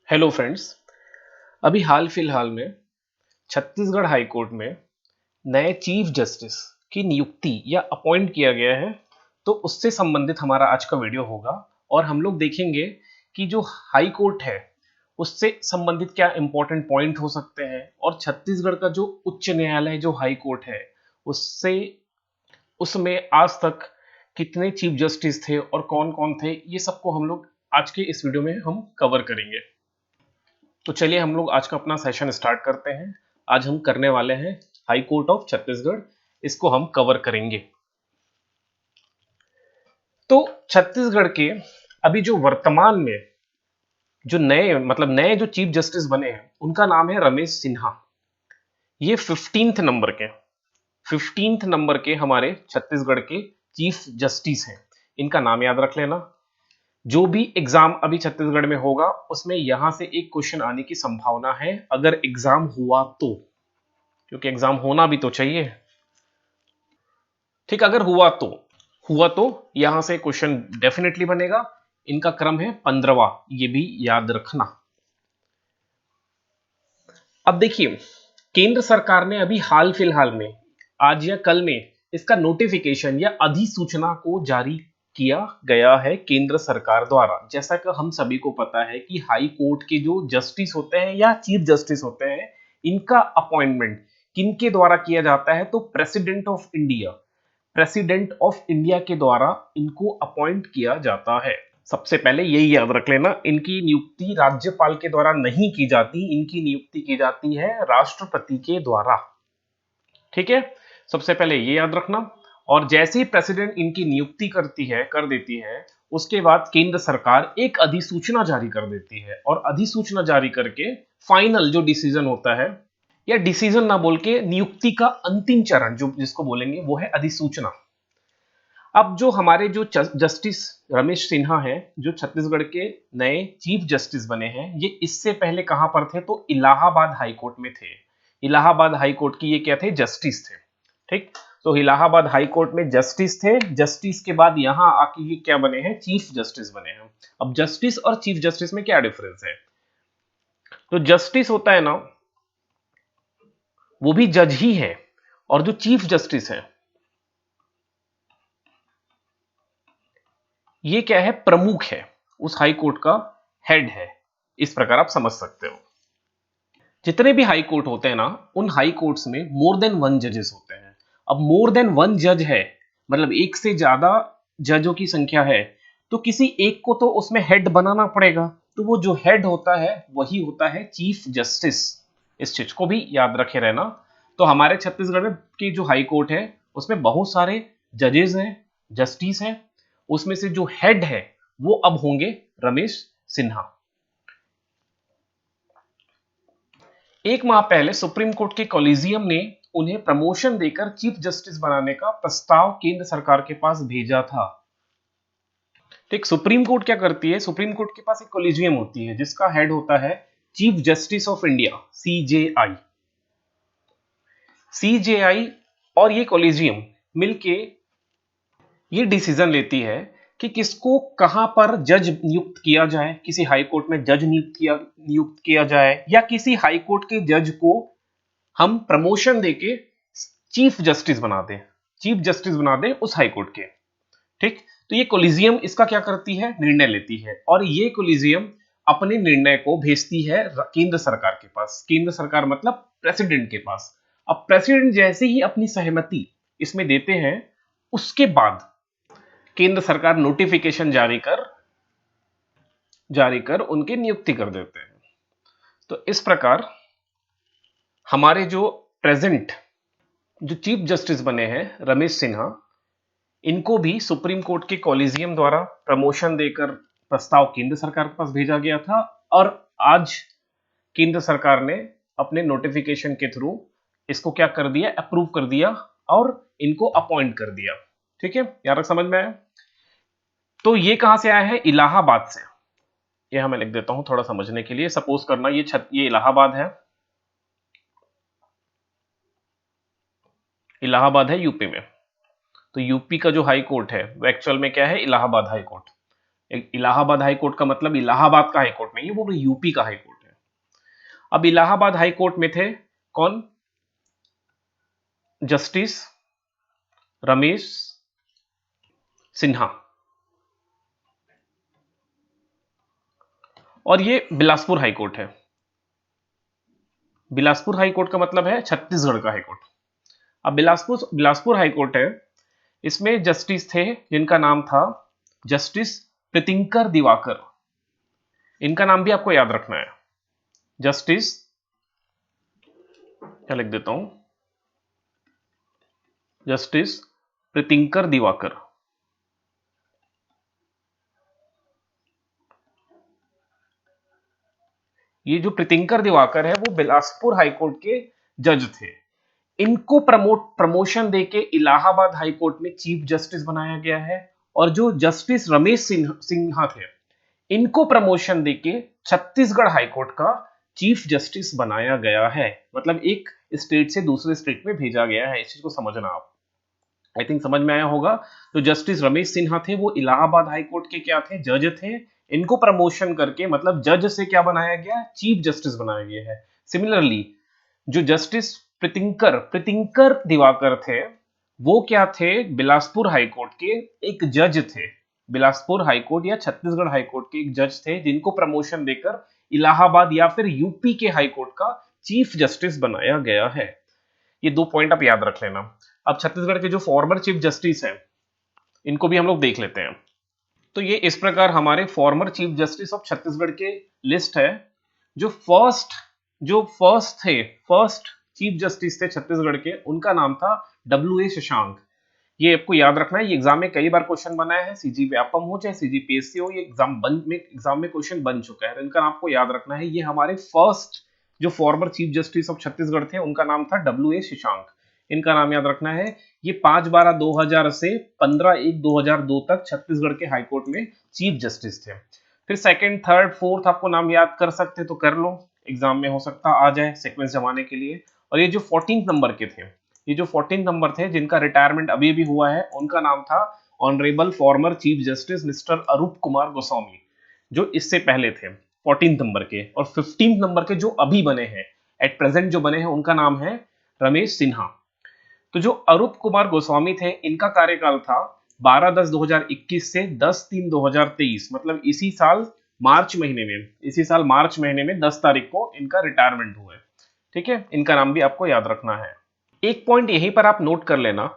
Hello friends. अभी हाल फिलहाल में छत्तीसगढ़ हाई कोर्ट में नए चीफ जस्टिस की नियुक्ति या अपॉइंट किया गया है। तो उससे संबंधित हमारा आज का वीडियो होगा और हम लोग देखेंगे कि जो हाई कोर्ट है उससे संबंधित क्या इंपॉर्टेंट पॉइंट हो सकते हैं और छत्तीसगढ़ का जो उच्च न्यायालय जो हाई कोर्ट है उससे उसमें आज तक कितने चीफ जस्टिस थे और कौन कौन थे, ये सबको हम लोग आज के इस वीडियो में हम कवर करेंगे। तो चलिए हम लोग आज का अपना सेशन स्टार्ट करते हैं। आज हम करने वाले हैं हाई कोर्ट ऑफ छत्तीसगढ़, इसको हम कवर करेंगे। तो छत्तीसगढ़ के अभी जो वर्तमान में जो नए जो चीफ जस्टिस बने हैं उनका नाम है रमेश सिन्हा। ये 15th नंबर के हमारे छत्तीसगढ़ के चीफ जस्टिस हैं। इनका नाम याद रख लेना। जो भी एग्जाम अभी छत्तीसगढ़ में होगा उसमें यहां से एक क्वेश्चन आने की संभावना है, अगर एग्जाम हुआ तो, क्योंकि एग्जाम होना भी तो चाहिए। ठीक, अगर हुआ तो यहां से क्वेश्चन डेफिनेटली बनेगा। इनका क्रम है 15वां, ये भी याद रखना। अब देखिए, केंद्र सरकार ने अभी हाल फिलहाल में आज या कल में इसका नोटिफिकेशन या अधिसूचना को जारी किया गया है केंद्र सरकार द्वारा। जैसा कि हम सभी को पता है कि हाई कोर्ट के जो जस्टिस होते हैं या चीफ जस्टिस होते हैं, इनका अपॉइंटमेंट किनके द्वारा किया जाता है? तो प्रेसिडेंट ऑफ इंडिया के द्वारा इनको अपॉइंट किया जाता है। सबसे पहले यही याद रख लेना, इनकी नियुक्ति राज्यपाल के द्वारा नहीं की जाती, इनकी नियुक्ति की जाती है राष्ट्रपति के द्वारा। ठीक है, सबसे पहले ये याद रखना। और जैसे ही प्रेसिडेंट इनकी नियुक्ति कर देती है, उसके बाद केंद्र सरकार एक अधिसूचना जारी कर देती है और अधिसूचना जारी करके फाइनल जो डिसीजन होता है, या डिसीजन ना बोल के नियुक्ति का अंतिम चरण जो जिसको बोलेंगे वो है अधिसूचना। अब जो हमारे जो जस्टिस रमेश सिन्हा हैं, जो छत्तीसगढ़ के नए चीफ जस्टिस बने हैं, ये इससे पहले कहां पर थे? तो इलाहाबाद हाई कोर्ट में थे। इलाहाबाद हाई कोर्ट की ये क्या थे? जस्टिस थे। ठीक, तो इलाहाबाद हाई कोर्ट में जस्टिस थे। जस्टिस के बाद यहां आके ये क्या बने हैं? चीफ जस्टिस बने हैं। अब जस्टिस और चीफ जस्टिस में क्या डिफरेंस है? तो जस्टिस होता है ना, वो भी जज ही है, और जो चीफ जस्टिस है ये क्या है? प्रमुख है, उस हाई कोर्ट का हेड है। इस प्रकार आप समझ सकते हो। जितने भी हाई कोर्ट होते हैं ना, उन हाई कोर्ट्स में मोर देन वन जजेस होते हैं। अब मोर देन वन जज है, मतलब एक से ज्यादा जजों की संख्या है, तो किसी एक को तो उसमें हेड बनाना पड़ेगा। तो वो जो हेड होता है वही होता है चीफ जस्टिस। इस चीज को भी याद रखे रहना। तो हमारे छत्तीसगढ़ में की जो हाई कोर्ट है उसमें बहुत सारे जजेस हैं, जस्टिस हैं। उसमें से जो हेड है वो अब होंगे रमेश सिन्हा। एक माह पहले सुप्रीम कोर्ट के कॉलेजियम ने उन्हें प्रमोशन देकर चीफ जस्टिस बनाने का प्रस्ताव केंद्र सरकार के पास भेजा था। ठीक, सुप्रीम कोर्ट क्या करती है? सुप्रीम कोर्ट के पास एक कॉलेजियम होती है जिसका हेड होता है chief justice of India, CJI. CJI और ये कॉलेजियम मिलके ये डिसीजन लेती है कि किसको कहां पर जज नियुक्त किया जाए। किसी हाई कोर्ट में जज नियुक्त किया जाए, या किसी हाई कोर्ट के जज को हम प्रमोशन देके चीफ जस्टिस बना दें, चीफ जस्टिस बना दें उस हाई कोर्ट के। ठीक, तो ये कोलिजियम इसका क्या करती है? निर्णय लेती है, और ये कोलिजियम अपने निर्णय को भेजती है केंद्र सरकार के पास। केंद्र सरकार मतलब प्रेसिडेंट के पास। अब प्रेसिडेंट जैसे ही अपनी सहमति इसमें देते हैं, उसके बाद केंद्र सरकार नोटिफिकेशन जारी कर उनकी नियुक्ति कर देते हैं। तो इस प्रकार हमारे जो प्रेजेंट जो चीफ जस्टिस बने हैं रमेश सिन्हा, इनको भी सुप्रीम कोर्ट के कॉलेजियम द्वारा प्रमोशन देकर प्रस्ताव केंद्र सरकार के पास भेजा गया था, और आज केंद्र सरकार ने अपने नोटिफिकेशन के थ्रू इसको क्या कर दिया? अप्रूव कर दिया और इनको अपॉइंट कर दिया। ठीक है, यार समझ में आया? तो ये कहां से आया है? इलाहाबाद से। ये मैं लिख देता हूं थोड़ा समझने के लिए। सपोज करना ये इलाहाबाद है, इलाहाबाद है यूपी में। तो यूपी का जो हाई कोर्ट है वो एक्चुअल में क्या है? Allahabad high court. Allahabad high court का मतलब इलाहाबाद का हाई कोर्ट नहीं है, वो यूपी का हाई कोर्ट है। अब इलाहाबाद हाई कोर्ट में थे कौन? जस्टिस रमेश सिन्हा। और ये बिलासपुर हाई कोर्ट है। बिलासपुर हाई कोर्ट का मतलब है छत्तीसगढ़ का हाई कोर्ट। अब बिलासपुर बिलासपुर हाई कोर्ट है, इसमें जस्टिस थे जिनका नाम था जस्टिस प्रीतिंकर दिवाकर। इनका नाम भी आपको याद रखना है। जस्टिस, क्या लिख देता हूं, जस्टिस प्रीतिंकर दिवाकर। ये जो प्रीतिंकर दिवाकर है वो बिलासपुर हाईकोर्ट के जज थे। इनको प्रमोशन देके इलाहाबाद हाईकोर्ट में चीफ जस्टिस बनाया गया है। और जो जस्टिस रमेश सिन्हा थे, इनको प्रमोशन देके छत्तीसगढ़ हाईकोर्ट का चीफ जस्टिस बनाया गया है। मतलब एक स्टेट से दूसरे स्टेट में भेजा गया है, इस चीज को समझना आप। आई थिंक समझ में आया होगा। तो जस्टिस रमेश सिन्हा थे, वो इलाहाबाद हाई कोर्ट के क्या थे? जज थे। इनको प्रमोशन करके मतलब जज से क्या बनाया गया? चीफ जस्टिस बनाया गया है। सिमिलरली जो जस्टिस प्रीतिंकर दिवाकर थे, वो क्या थे? बिलासपुर हाई कोर्ट के एक जज थे। बिलासपुर हाई कोर्ट या छत्तीसगढ़ हाई कोर्ट के एक जज थे, जिनको प्रमोशन देकर इलाहाबाद या फिर यूपी के हाई कोर्ट का चीफ जस्टिस बनाया गया है। ये 2 पॉइंट आप याद रख लेना। अब छत्तीसगढ़ के जो फॉर्मर चीफ जस्टिस हैं, इनको भी हम लोग देख लेते हैं। तो ये इस प्रकार हमारे farmer chief justice of Chhattisgarh के लिस्ट है। जो फर्स्ट थे, फर्स्ट चीफ जस्टिस थे छत्तीसगढ़ के, उनका नाम था W.A. शशांक। ये आपको याद रखना है, ये एग्जाम में कई बार क्वेश्चन बनाया है, सीजी व्यापम हो चाहे सीजी पीएससी हो, ये एग्जाम में क्वेश्चन बन चुका है। इनका आपको याद रखना है। ये हमारे फर्स्ट जो farmer chief justice of Chhattisgarh थे, उनका नाम था W.A. शशांक। इनका नाम याद रखना है। ये 5/12/2000 से 15/1/2002 तक छत्तीसगढ़ के हाईकोर्ट में चीफ जस्टिस थे। फिर सेकंड, थर्ड, फोर्थ आपको नाम याद कर सकते तो कर लो, एग्जाम में हो सकता आ जाए सीक्वेंस जमाने के लिए। और ये जो 14 नंबर के थे, ये जो 14 नंबर थे जिनका रिटायरमेंट अभी भी हुआ है, उनका नाम था honourable former chief justice mister Arup Kumar Goswami, जो इससे पहले थे 14 नंबर के। और 15 नंबर के जो अभी बने हैं, एट प्रेजेंट जो बने हैं, उनका नाम है रमेश सिन्हा। तो जो अरूप कुमार गोस्वामी थे, इनका कार्यकाल था 12/10/2021 से 10/3/2023, मतलब इसी साल मार्च महीने में 10 तारीख को इनका रिटायरमेंट हुआ है। ठीक है, इनका नाम भी आपको याद रखना है। एक पॉइंट यहीं पर आप नोट कर लेना,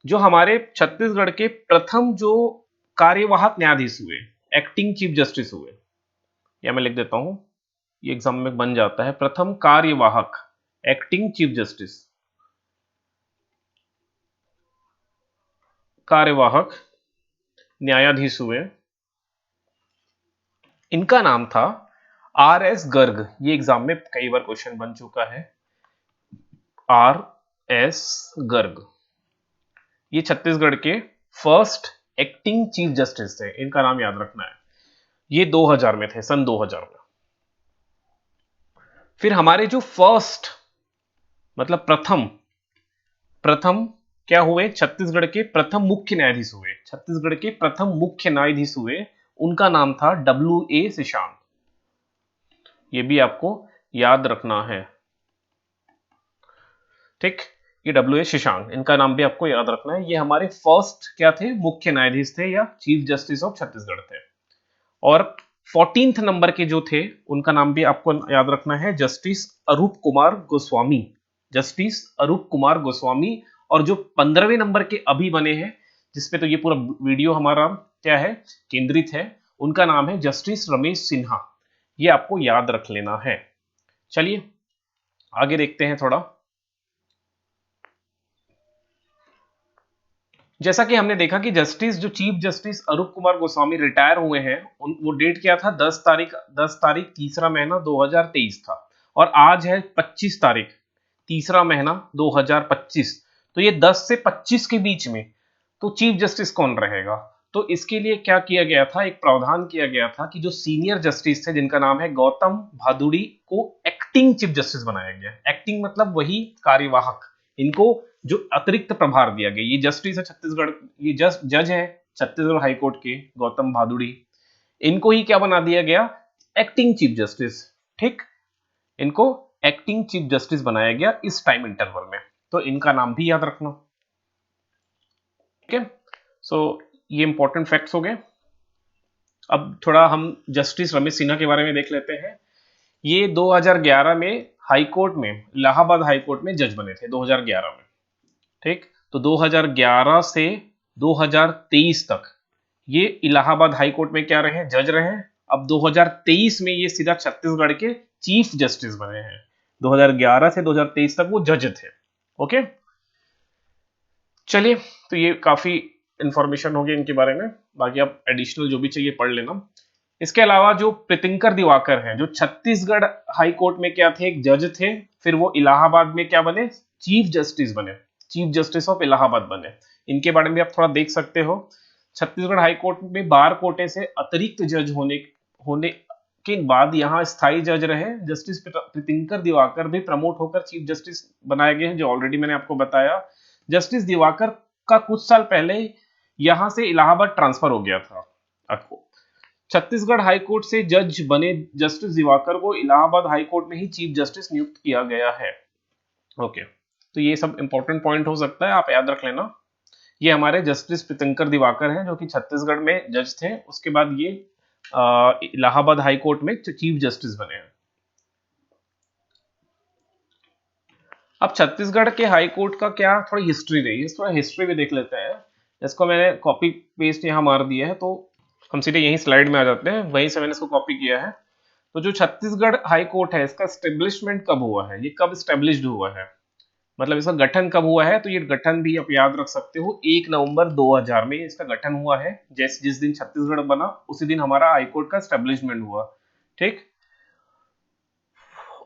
जो हमारे छत्तीसगढ़ के प्रथम जो कार्यवाहक न्यायाधीश हुए, एक्टिंग चीफ जस्टिस हुए, या मैं लिख देता हूं, ये एग्जाम में बन जाता है, प्रथम कार्यवाहक एक्टिंग चीफ जस्टिस, कार्यवाहक न्यायाधीश हुए, इनका नाम था R.S. गर्ग। ये एग्जाम में कई बार क्वेश्चन बन चुका है। R.S. गर्ग, ये छत्तीसगढ़ के फर्स्ट एक्टिंग चीफ जस्टिस थे। इनका नाम याद रखना है। ये 2000 में थे, सन 2000 में। फिर हमारे जो फर्स्ट मतलब प्रथम क्या हुए? छत्तीसगढ़ के प्रथम मुख्य न्यायाधीश हुए। छत्तीसगढ़ के प्रथम मुख्य न्यायाधीश हुए, उनका नाम था W.A. शशांक। ये भी आपको याद रखना है। ठीक, ये W.A. शशांक, इनका नाम भी आपको याद रखना है। ये हमारे फर्स्ट क्या थे? मुख्य न्यायाधीश थे या चीफ जस्टिस ऑफ छत्तीसगढ़ थे। और 14th नंबर के जो थे, उनका नाम भी आपको याद रखना है, जस्टिस अरूप कुमार गोस्वामी। जस्टिस अरूप कुमार गोस्वामी। और जो 15वें नंबर के अभी बने हैं, जिसपे तो ये पूरा वीडियो हमारा क्या है, केंद्रित है, उनका नाम है जस्टिस रमेश सिन्हा। ये आपको याद रख लेना है। चलिए आगे देखते हैं थोड़ा। जैसा कि हमने देखा कि जो चीफ जस्टिस अरूप कुमार गोस्वामी रिटायर हुए हैं, वो डेट क्या था? 10 तारीख तीसरा महीना 2023 था। और आज है 25 तारीख तीसरा महीना 2025। तो ये 10 से 25 के बीच में तो चीफ जस्टिस कौन रहेगा? तो इसके लिए क्या किया गया था? एक प्रावधान किया गया था कि जो सीनियर जस्टिस थे, जिनका नाम है गौतम भादुड़ी, को एक्टिंग चीफ जस्टिस बनाया गया। एक्टिंग मतलब वही कार्यवाहक, इनको जो अतिरिक्त प्रभार दिया गया। ये जस्टिस है छत्तीसगढ़, ये जज है छत्तीसगढ़ हाईकोर्ट के, गौतम भादुड़ी। इनको ही क्या बना दिया गया, एक्टिंग चीफ जस्टिस। ठीक, इनको एक्टिंग चीफ जस्टिस बनाया गया इस टाइम इंटरवल में, तो इनका नाम भी याद रखना। ठीक है, सो ये इंपॉर्टेंट फैक्ट्स हो गए। अब थोड़ा हम जस्टिस रमेश सिन्हा के बारे में देख लेते हैं। ये 2011 में हाई कोर्ट में, इलाहाबाद हाई कोर्ट में जज बने थे 2011 में। ठीक, तो 2011 से 2023 तक ये इलाहाबाद हाई कोर्ट में क्या रहे, जज रहे। अब 2023 में ये सीधा छत्तीसगढ़ के चीफ जस्टिस बने हैं। 2011 से 2023 तक वो जज थे। ओके, चलिए, तो ये काफी इंफॉर्मेशन हो गई इनके बारे में, बाकी आप एडिशनल जो भी चाहिए पढ़ लेना। इसके अलावा जो प्रीतिंकर दिवाकर हैं, जो छत्तीसगढ़ हाई कोर्ट में क्या थे, एक जज थे, फिर वो इलाहाबाद में क्या बने, चीफ जस्टिस बने, चीफ जस्टिस ऑफ इलाहाबाद बने। इनके बारे में आप थोड़ा देख सकते हो। छत्तीसगढ़ हाई कोर्ट में बार कोटे से अतिरिक्त जज होने के बाद यहाँ स्थायी जज रहे जस्टिस प्रीतिंकर दिवाकर, भी प्रमोट होकर चीफ जस्टिस बनाए गए हैं, जो ऑलरेडी मैंने आपको बताया। जस्टिस दिवाकर का कुछ साल पहले यहां से इलाहाबाद ट्रांसफर हो गया था। आपको छत्तीसगढ़ हाई कोर्ट से जज बने जस्टिस दिवाकर को इलाहाबाद हाई कोर्ट में ही चीफ जस्टिस नियुक्त किया गया है। ओके, तो ये सब इंपॉर्टेंट पॉइंट हो सकता है, आप याद रख लेना। ये हमारे जस्टिस प्रीतिंकर दिवाकर हैं, जो कि छत्तीसगढ़ में जज थे, उसके बाद ये इलाहाबाद हाई कोर्ट में चीफ जस्टिस बने हैं। अब छत्तीसगढ़ के हाई कोर्ट का क्या थोड़ी हिस्ट्री रही है, थोड़ा हिस्ट्री भी देख लेते हैं। इसको मैंने कॉपी पेस्ट यहाँ मार दिया है, तो हम सीधे यही स्लाइड में आ जाते हैं, वहीं से मैंने इसको कॉपी किया है। तो जो छत्तीसगढ़ हाई कोर्ट है, इसका स्टेब्लिशमेंट कब हुआ है, ये कब स्टेब्लिश्ड हुआ है, मतलब इसका गठन कब हुआ है, तो ये गठन भी आप याद रख सकते हो, 1 नवंबर 2000 में इसका गठन हुआ है। जैसे जिस दिन छत्तीसगढ़ बना उसी दिन हमारा हाई कोर्ट का स्टेब्लिशमेंट हुआ। ठीक,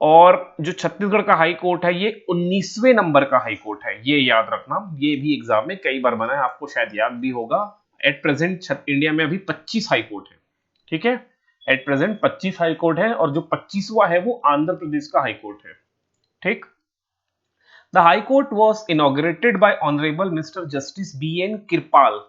और जो छत्तीसगढ़ का हाई कोर्ट है, ये 19वें नंबर का हाई कोर्ट है, ये याद रखना, ये भी एग्जाम में कई बार बना है, आपको शायद याद भी होगा। एट प्रेजेंट इंडिया में अभी 25 हाई कोर्ट है। ठीक है, एट प्रेजेंट 25 हाई कोर्ट है, और जो 25वां है वो आंध्र प्रदेश का हाई कोर्ट है। ठीक, the high court was inaugurated bye honourable mister justice BN कृपाल।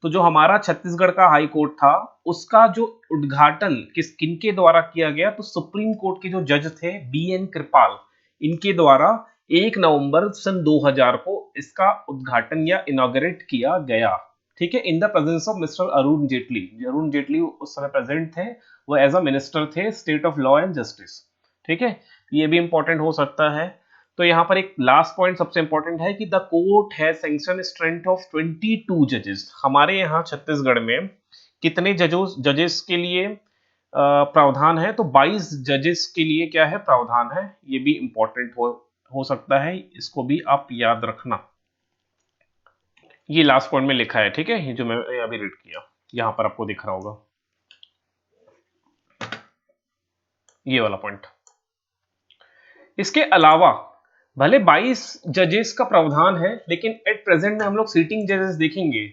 तो जो हमारा छत्तीसगढ़ का हाई कोर्ट था, उसका जो उद्घाटन किनके द्वारा किया गया, तो सुप्रीम कोर्ट के जो जज थे BN कृपाल, इनके द्वारा 1 नवंबर सन 2000 को इसका उद्घाटन या इनॉग्रेट किया गया। ठीक है, in the presence of mister Arun Jaitley. Arun Jaitley उस समय प्रेजेंट थे, वो एज अ मिनिस्टर थे, state of law and justice. ठीक है, ये भी इंपॉर्टेंट हो सकता है। तो यहाँ पर एक लास्ट पॉइंट सबसे इंपॉर्टेंट है कि द कोर्ट है सैंक्शन स्ट्रेंथ ऑफ 22 जजेस। हमारे यहाँ छत्तीसगढ़ में कितने जजेस के लिए प्रावधान है, तो 22 जजेस के लिए क्या है, प्रावधान है। ये भी इंपॉर्टेंट हो सकता है, इसको भी आप याद रखना। ये लास्ट पॉइंट में लिखा है, ठीक है, ये जो मैं अभी रीड किया, यहां पर आपको दिख रहा होगा ये वाला पॉइंट। इसके अलावा भले 22 जजेस का प्रावधान है, लेकिन एट प्रेजेंट में हम लोग सीटिंग जजेस देखेंगे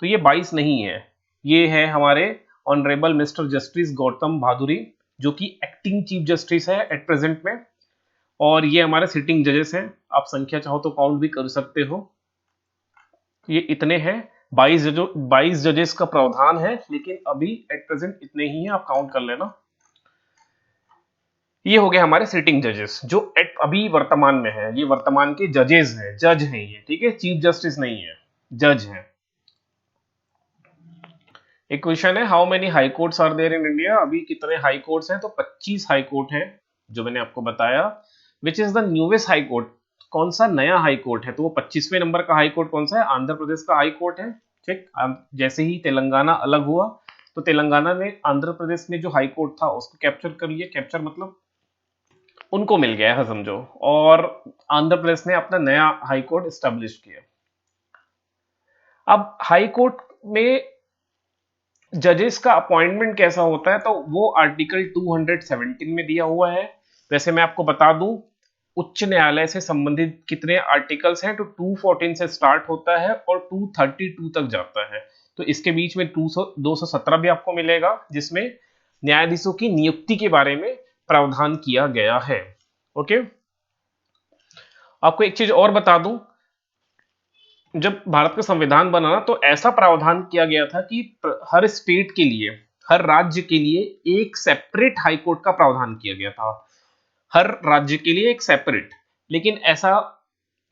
तो ये 22 नहीं है, ये है हमारे honourable mister justice Gautam Bhaduri, जो कि एक्टिंग चीफ जस्टिस है एट प्रेजेंट में, और ये हमारे सिटिंग जजेस हैं। आप संख्या चाहो तो काउंट भी कर सकते हो, ये इतने हैं। 22 जजेस का प्रावधान है, लेकिन अभी एट प्रेजेंट इतने ही हैं, आप काउंट कर लेना। ये हो गए हमारे सिटिंग जजेस जो अभी वर्तमान में है, ये वर्तमान के जजेस हैं, जज हैं ये। ठीक है, चीफ जस्टिस नहीं है, जज हैं। एक क्वेश्चन है, how many high courts are there in India, अभी कितने हाई कोर्ट्स हैं, तो 25 हाई कोर्ट है, जो मैंने आपको बताया। Which is the newest high court, कौन सा नया हाई कोर्ट है, तो वो 25वें नंबर का हाई कोर्ट कौन सा है, आंध्र प्रदेश का हाई कोर्ट है। ठीक, जैसे ही तेलंगाना अलग हुआ, तो तेलंगाना ने आंध्र प्रदेश में जो हाई कोर्ट था उसको कैप्चर कर लिया, कैप्चर मतलब उनको मिल गया है समझो, और आंध्र प्रदेश ने अपना नया हाई कोर्ट स्टैब्लिश किया। अब हाई कोर्ट में जजेस का अपॉइंटमेंट कैसा होता है, तो वो आर्टिकल 217 में दिया हुआ है। वैसे मैं आपको बता दूं, उच्च न्यायालय से संबंधित कितने आर्टिकल्स हैं, तो 214 से स्टार्ट होता है और 232 तक जाता है। तो इसके बीच में 217 भी आपको मिलेगा, जिसमें न्यायाधीशों की नियुक्ति के बारे में प्रावधान किया गया है। ओके, आपको एक चीज और बता दूं, जब भारत का संविधान बना तो ऐसा प्रावधान किया गया था कि हर स्टेट के लिए, हर राज्य के लिए एक सेपरेट हाई कोर्ट का प्रावधान किया गया था, हर राज्य के लिए एक सेपरेट। लेकिन ऐसा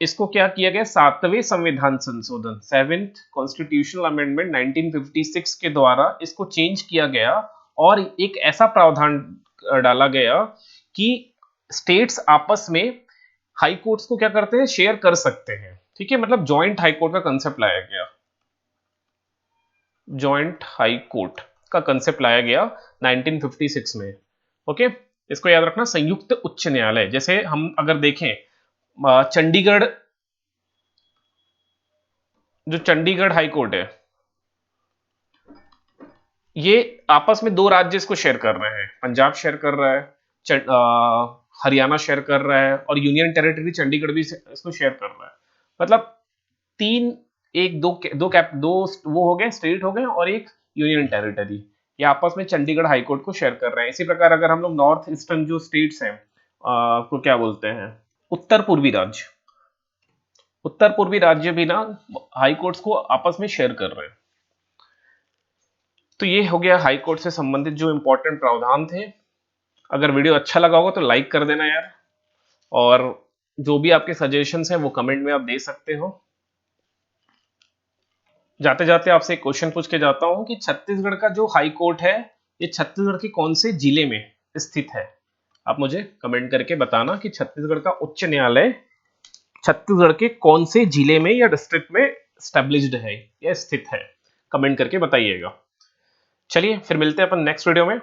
इसको क्या किया गया, 7वें संविधान संशोधन, 7th कॉन्स्टिट्यूशनल अमेंडमेंट 1956 के द्वारा इसको चेंज किया गया और एक ऐसा प्रावधान डाला गया कि स्टेट्स आपस में हाई कोर्ट्स को क्या करते हैं, शेयर कर सकते हैं। ठीक है, मतलब जॉइंट हाई कोर्ट का कंसेप्ट लाया गया, जॉइंट हाई कोर्ट का कंसेप्ट लाया गया 1956 में। ओके, इसको याद रखना, संयुक्त उच्च न्यायालय। जैसे हम अगर देखें चंडीगढ़, जो चंडीगढ़ हाई कोर्ट है, ये आपस में दो राज्य इसको शेयर कर रहे हैं, पंजाब शेयर कर रहा है, हरियाणा शेयर कर रहा है और यूनियन टेरिटरी चंडीगढ़ भी इसको शेयर कर रहा है। मतलब तीन, एक दो वो हो गए, स्टेट हो गए और एक यूनियन टेरिटरी, ये आपस में चंडीगढ़ हाईकोर्ट को शेयर कर रहे हैं। इसी प्रकार अगर हम लोग नॉर्थ ईस्टर्न जो स्टेट्स हैं को क्या बोलते हैं, उत्तर पूर्वी राज्य, उत्तर पूर्वी राज्य भी ना हाई कोर्ट्स को आपस में शेयर कर रहे हैं। तो ये हो गया हाई कोर्ट से संबंधित जो इंपॉर्टेंट प्रावधान थे। अगर वीडियो अच्छा लगा होगा तो लाइक कर देना यार, और जो भी आपके सजेशंस हैं वो कमेंट में आप दे सकते हो। जाते जाते आपसे एक क्वेश्चन पूछ के जाता हूं कि छत्तीसगढ़ का जो हाई कोर्ट है ये छत्तीसगढ़ के कौन से जिले में स्थित है। आप मुझे कमेंट करके बताना कि छत्तीसगढ़ का उच्च न्यायालय छत्तीसगढ़ के कौन से जिले में या डिस्ट्रिक्ट में स्टैब्लिश्ड है या स्थित है, कमेंट करके बताइएगा। चलिए फिर मिलते हैं अपन नेक्स्ट वीडियो में।